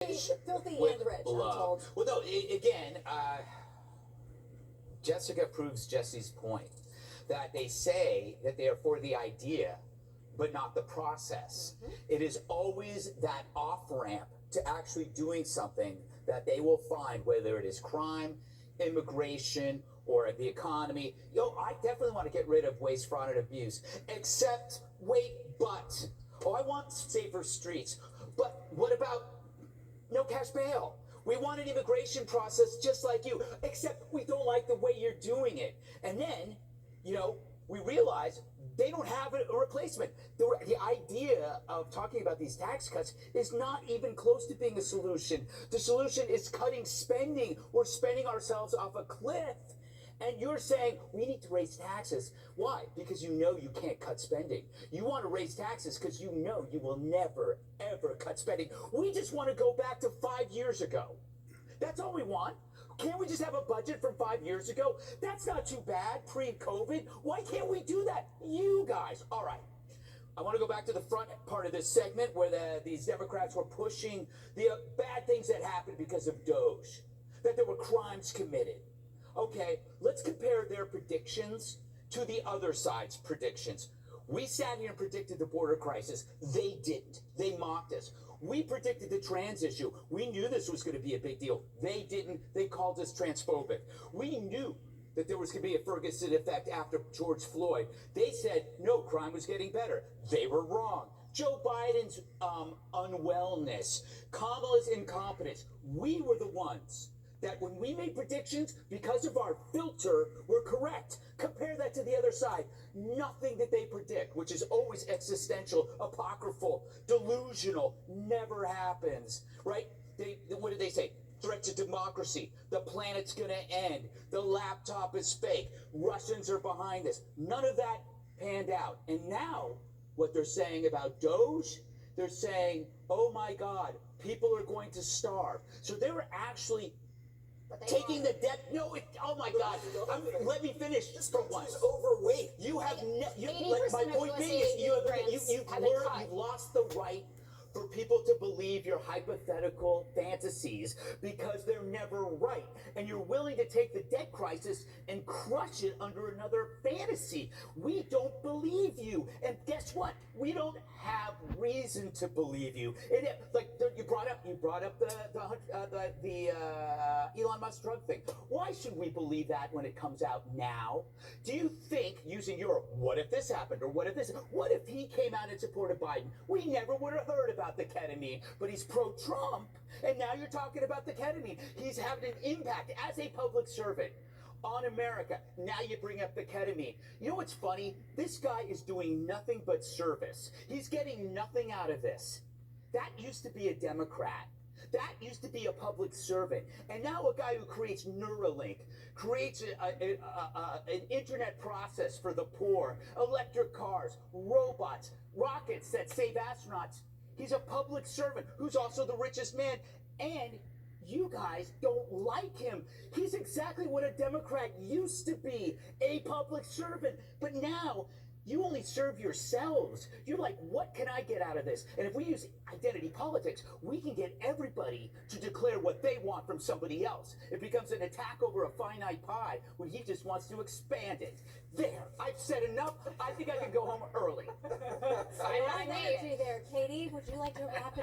Filthy with and rich, I'm love. told. Well, no, again, Jessica proves Jesse's point that they say that they are for the idea, but not the process. It is always that off ramp to actually doing something that they will find, whether it is crime, immigration, or the economy. I definitely want to get rid of waste, fraud, and abuse. Except, I want safer streets. But what about no cash bail? We want an immigration process just like you, except we don't like the way you're doing it. And then, we realize they don't have a replacement. The idea of talking about these tax cuts is not even close to being a solution. The solution is cutting spending. We're spending ourselves off a cliff. And you're saying we need to raise taxes. Why? Because you know you can't cut spending. You want to raise taxes because you know you will never, ever cut spending. We just want to go back to 5 years ago. That's all we want. Can't we just have a budget from 5 years ago? That's not too bad, pre-COVID. Why can't we do that? You guys. All right. I want to go back to the front part of this segment where these Democrats were pushing the bad things that happened because of Doge, that there were crimes committed. Okay, let's compare their predictions to the other side's predictions. We sat here and predicted the border crisis. They didn't. They mocked us. We predicted the trans issue. We knew this was going to be a big deal. They didn't. They called us transphobic. We knew that there was going to be a Ferguson effect after George Floyd. They said, no, crime was getting better. They were wrong. Joe Biden's unwellness, Kamala's incompetence. We were the ones that when we made predictions, because of our filter, were correct. Compare that to the other side. Nothing that they predict, which is always existential, apocryphal, delusional, never happens, right? What did they say? Threat to democracy. The planet's going to end. The laptop is fake. Russians are behind this. None of that panned out. And now, what they're saying about Doge, they're saying, oh my God, people are going to starve. So they were actually taking the debt. No, oh my God. Let me finish for once. Overweight. You have my point being is you've lost the right for people to believe your hypothetical fantasies because they're never right. And you're willing to take the debt crisis and crush it under another fantasy. We don't believe you. And guess what? We don't have reason to believe you. And you brought up the Elon Musk drug thing. Why should we believe that when it comes out now? Do you think, using your what if this happened or what if he came out in support of Biden? We never would have heard about the ketamine, but he's pro-Trump, and now you're talking about the ketamine. He's having an impact as a public servant on America. Now you bring up the ketamine. You know what's funny? This guy is doing nothing but service. He's getting nothing out of this. That used to be a Democrat. That used to be a public servant. And now a guy who creates Neuralink, creates an internet process for the poor, electric cars, robots, rockets that save astronauts. He's a public servant who's also the richest man. And you guys don't like him. He's exactly what a Democrat used to be, a public servant. But now you only serve yourselves. You're like, what can I get out of this? And if we use identity politics, we can get everybody to declare what they want from somebody else. It becomes an attack over a finite pie when he just wants to expand it. There, I've said enough. I think I can go home early. A lot of energy there. Katie, would you like to wrap it